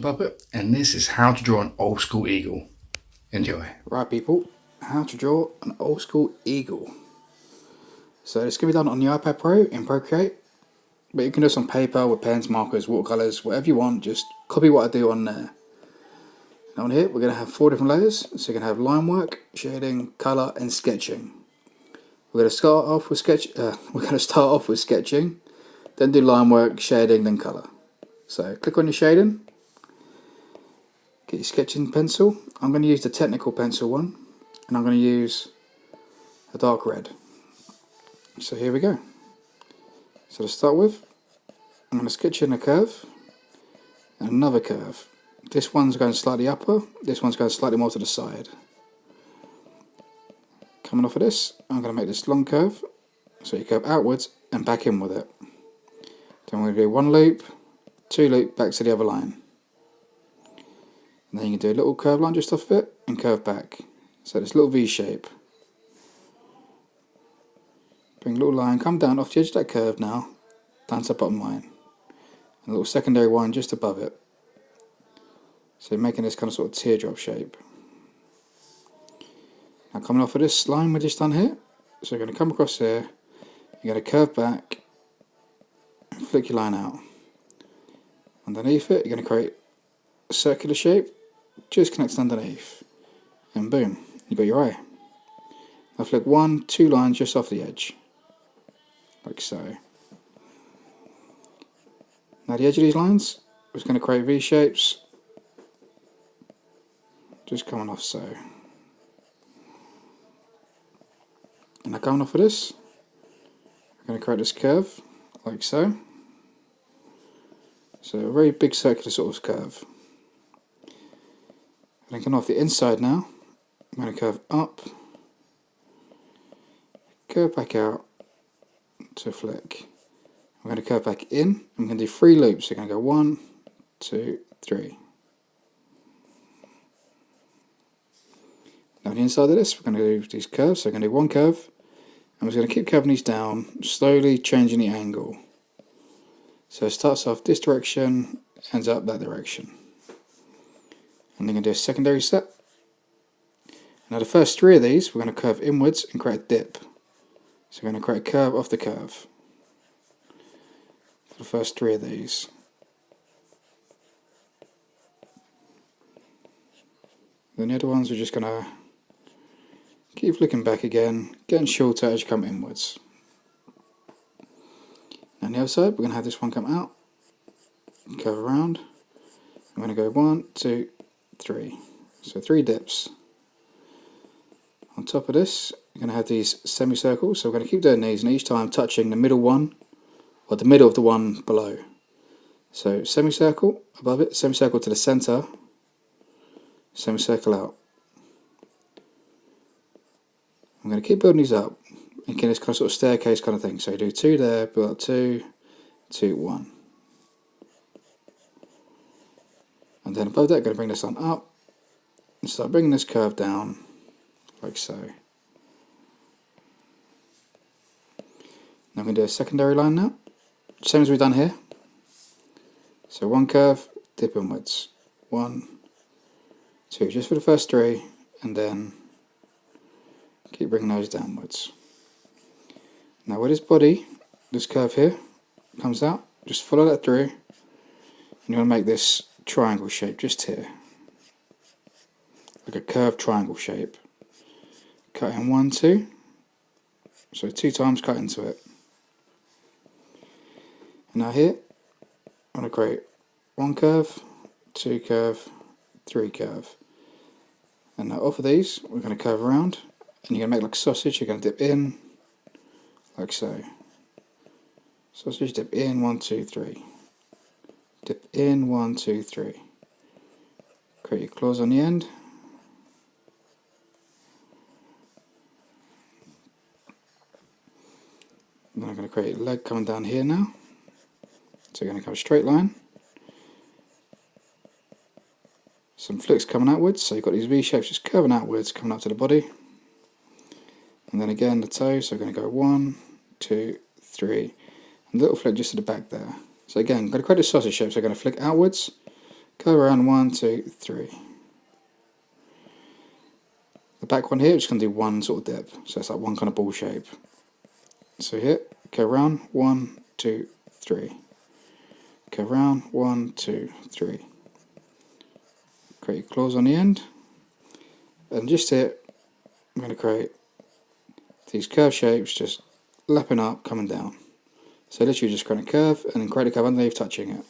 Dragon Puppet, and this is how to draw an old school eagle. Enjoy. Right people, how to draw an old school eagle. So it's going to be done on the iPad Pro in Procreate, but you can do this on paper with pens, markers, watercolours, whatever you want, just copy what I do on there. Now on here we're going to have 4 different layers, so you're going to have line work, shading, colour and sketching. We're going to start off with sketching, then do line work, shading, then colour. So click on your shading, get your sketching pencil. I'm going to use the technical pencil one, and I'm going to use a dark red. So here we go. So to start with, I'm going to sketch in a curve and another curve. This one's going slightly upper, this one's going slightly more to the side. Coming off of this, I'm going to make this long curve, so you curve outwards and back in with it. Then we're going to do 1 loop, 2 loop, back to the other line. And then you can do a little curve line just off of it and curve back. So this little V shape. Bring a little line, come down off the edge of that curve now, down to the bottom line. And a little secondary one just above it. So you're making this kind of sort of teardrop shape. Now coming off of this line we just done here, so you're going to come across here, you're going to curve back and flick your line out. Underneath it, you're going to create a circular shape, just connects underneath, and boom, you got your eye. Now flick 1, 2 lines just off the edge, like so. Now the edge of these lines, we're just going to create V shapes, just coming off so. And now coming off of this, we're going to create this curve, like so. So a very big circular sort of curve. And then coming off the inside now, I'm going to curve up, curve back out to flick. I'm going to curve back in, I'm going to do 3 loops. So I'm going to go 1, 2, 3. Now on the inside of this, we're going to do these curves. So I'm going to do 1 curve, and we're going to keep curving these down, slowly changing the angle. So it starts off this direction, ends up that direction. And then going to do a secondary step. Now the first 3 of these, we're going to curve inwards and create a dip. So we're going to create a curve off the curve. For the first 3 of these. Then the other ones we're just going to keep flicking back again, getting shorter as you come inwards. And the other side, we're going to have this one come out, curve around. I'm going to go 1, 2, 3. So 3 dips. On top of this, we're going to have these semicircles. So we're going to keep doing these, and each time touching the middle one, or the middle of the one below. So semicircle above it, semicircle to the center, semicircle out. I'm going to keep building these up, making this kind of sort of staircase kind of thing. So you do 2 there, build up 2, 2, 1. And then above that, I'm going to bring this on up, and start bringing this curve down, like so. Now I'm going to do a secondary line now, same as we've done here. So 1 curve, dip inwards, 1, 2, just for the first 3, and then keep bringing those downwards. Now where this body, this curve here, comes out, just follow that through, and you want to make this triangle shape just here. Like a curved triangle shape. Cut in 1, 2. So 2 times cut into it. And now here, I'm going to create 1 curve, 2 curve, 3 curve. And now off of these, we're going to curve around, and you're going to make like a sausage. You're going to dip in, like so. Sausage, dip in, 1, 2, 3. Dip in, 1, 2, 3. Create your claws on the end. Then I'm going to create a leg coming down here now. So you're going to come a straight line. Some flicks coming outwards, so you've got these V shapes just curving outwards, coming up to the body. And then again the toe, so we're going to go 1, 2, 3. And a little flick just to the back there. So again, I'm going to create a sausage shape, so I'm going to flick outwards, Curve around 1, 2, 3. The back one here, we're just going to do one sort of dip, so it's like one kind of ball shape. So here, go around 1, 2, 3. Go around 1, 2, 3. Create your claws on the end, and just here, I'm going to create these curve shapes, just lapping up, coming down. So literally just create a curve, and then create a curve underneath, touching it.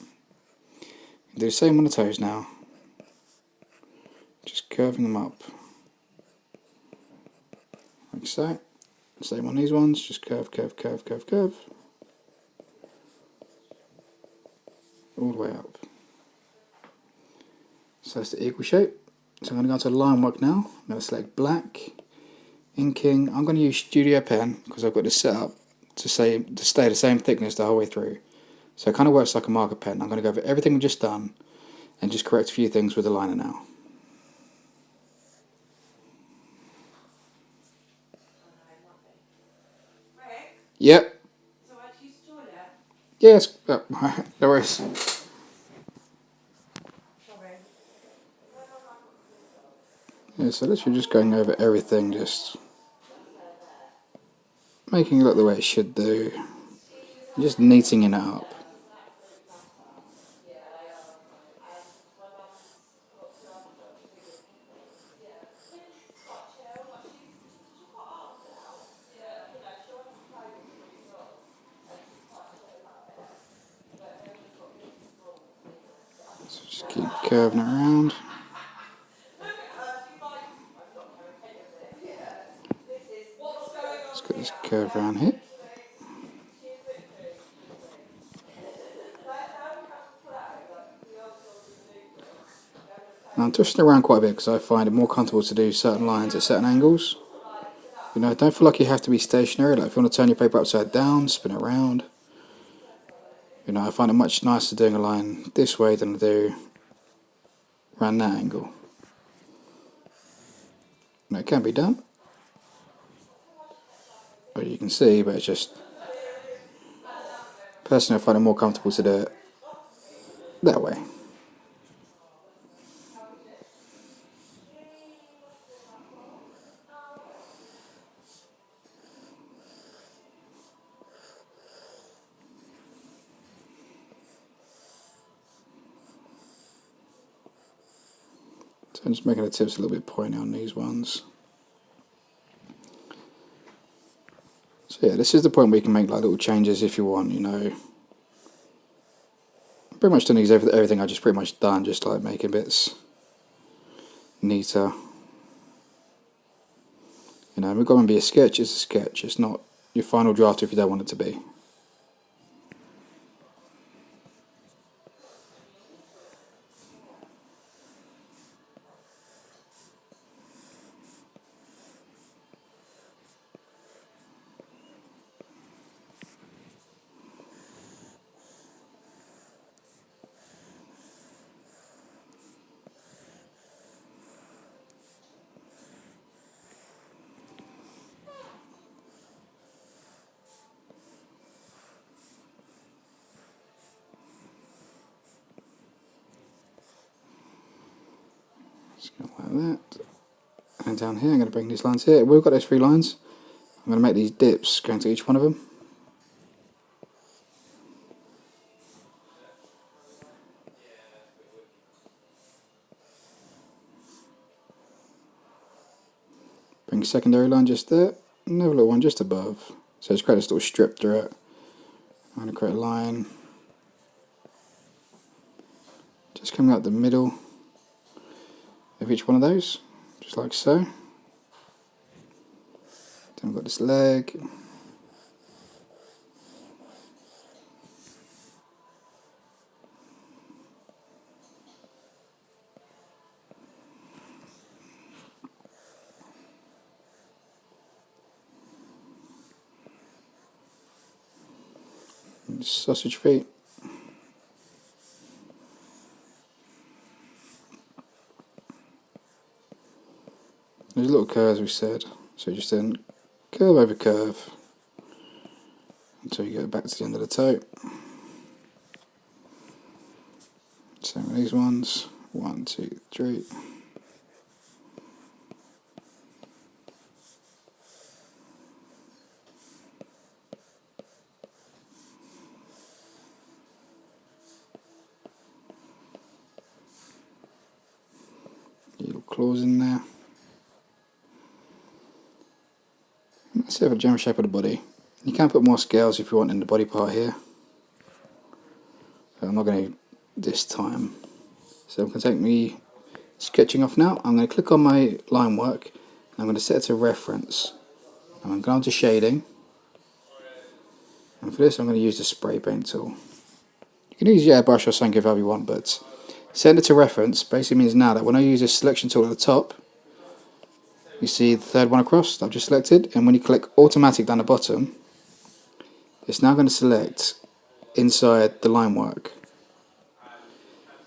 Do the same on the toes now. Just curving them up. Like so. Same on these ones, just curve, curve, curve, curve, curve. All the way up. So that's the eagle shape. So I'm going to go into line work now. I'm going to select black, inking. I'm going to use Studio Pen because I've got this set up to stay the same thickness the whole way through. So it kind of works like a marker pen. I'm going to go over everything we've just done and just correct a few things with the liner now. Yep. Yes. Oh, no worries. Yeah, so literally just going over everything, just making it look the way it should do. Just neating it up. So just keep curving it around. Let's get this curve around here. Now I'm twisting around quite a bit because I find it more comfortable to do certain lines at certain angles. You know, don't feel like you have to be stationary. Like if you want to turn your paper upside down, spin it around. You know, I find it much nicer doing a line this way than I do around that angle. Now it can be done, but you can see, but it's just, personally I find it more comfortable to do it that way. So I'm just making the tips a little bit pointy on these ones. So yeah, this is the point where you can make like little changes if you want, you know. Pretty much done everything I just pretty much done, just like making bits neater. You know, we've got to be a sketch, it's a sketch, it's not your final draft if you don't want it to be. Just go like that. And down here I'm going to bring these lines here. We've got those 3 lines. I'm going to make these dips going to each one of them. Bring a secondary line just there, another little one just above. So just create this little strip through it. I'm going to create a line just coming out the middle of each one of those, just like so. Then we've got this leg. And sausage feet. There's little curves we said, so just then curve over curve until you get back to the end of the toe. Same with these ones. 1, 2, 3. Little claws in there. Let's have a general shape of the body. You can put more scales if you want in the body part here. But I'm not going to this time. So I'm going to take me sketching off now. I'm going to click on my line work. And I'm going to set it to reference. I'm going to go on to shading. And for this I'm going to use the spray paint tool. You can use your airbrush or something however you want, but set it to reference basically means now that when I use this selection tool at the top, you see the third one across that I've just selected, and when you click automatic down the bottom, it's now going to select inside the line work.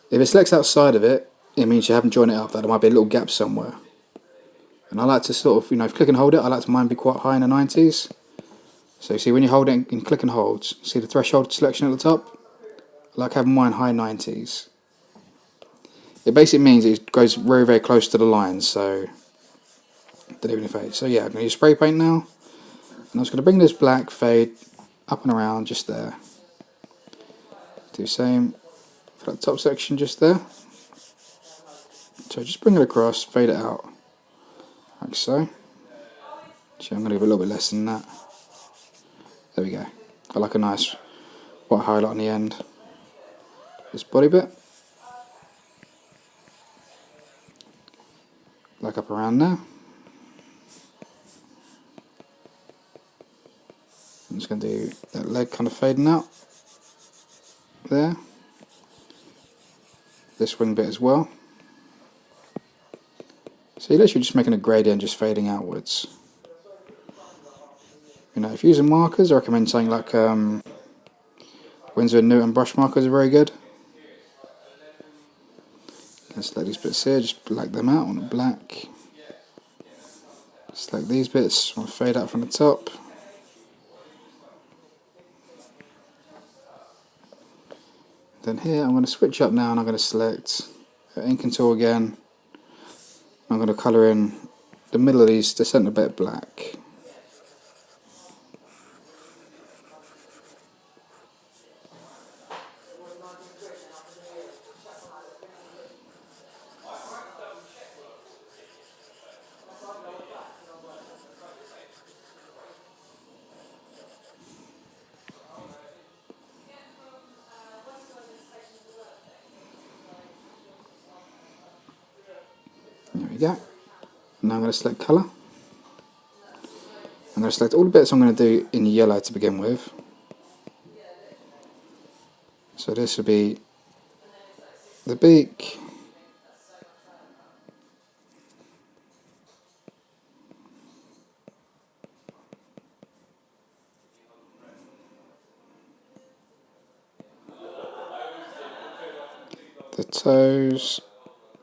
If it selects outside of it, it means you haven't joined it up, that there might be a little gap somewhere. And I like to sort of, if you click and hold it, I like to mine be quite high in the 90s. So you see when you hold it and click and hold, see the threshold selection at the top? I like having mine high 90s. It basically means it goes very, very close to the line, so don't even fade. So yeah, I'm going to use spray paint now. And I'm just going to bring this black fade up and around just there. Do the same for that top section just there. So just bring it across, fade it out, like so. Actually, I'm going to give it a little bit less than that. There we go. I like a nice white highlight on the end. This body bit. Like up around there. I'm just going to do that leg kind of fading out. There. This wing bit as well. So you're literally just making a gradient, just fading outwards. You know, if you're using markers, I recommend something like Winsor & Newton brush markers are very good. Let's select these bits here, just black them out on the black. Select these bits, I'll fade out from the top. Then here I'm going to switch up now and I'm going to select ink and tool again. I'm going to colour in the middle of these, the centre bit black. There we go. Now I'm going to select colour. I'm going to select all the bits I'm going to do in yellow to begin with. So this will be the beak, the toes,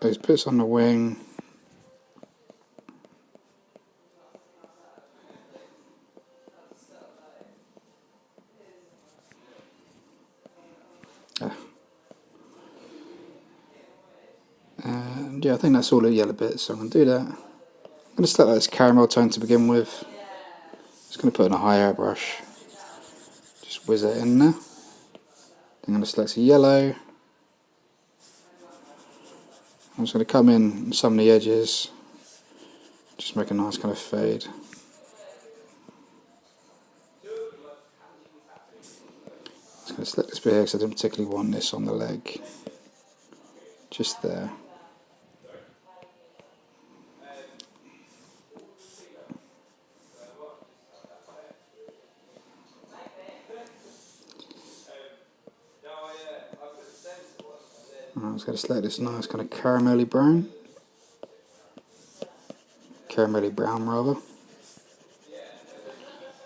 those bits on the wing, and yeah, I think that's all the yellow bits, so I'm going to do that. I'm going to select this caramel tone to begin with. Just going to put in a high airbrush, just whiz it in there. I'm going to select a yellow. I'm just going to come in some of the edges, just make a nice kind of fade. I'm just going to select this bit here because I didn't particularly want this on the leg. Just there. I'm just going to select this nice kind of caramelly brown. Caramelly brown rather.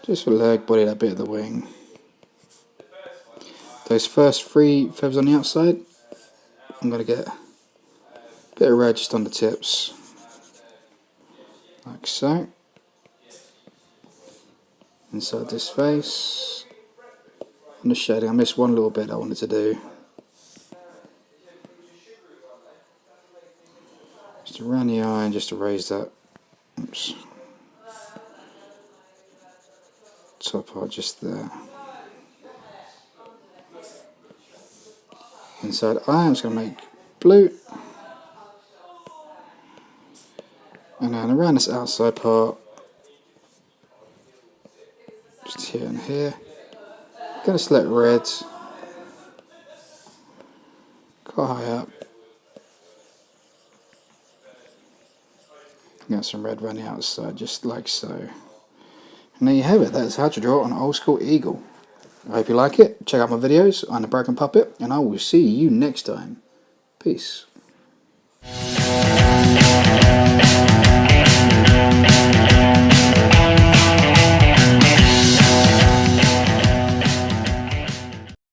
Just for the leg, body, that bit of the wing. Those first 3 feathers on the outside, I'm going to get a bit of red just on the tips. Like so. Inside this face. On the shading, I missed one little bit I wanted to do. So around the eye and just erase that. Oops. Top part just there. Inside eye, I'm just going to make blue. And then around this outside part, just here and here. I'm going to select red. Quite high up. Got some red around the outside, just like so. And there you have it. That's how to draw an old school eagle. I hope you like it. Check out my videos on the Broken Puppet, and I will see you next time. Peace.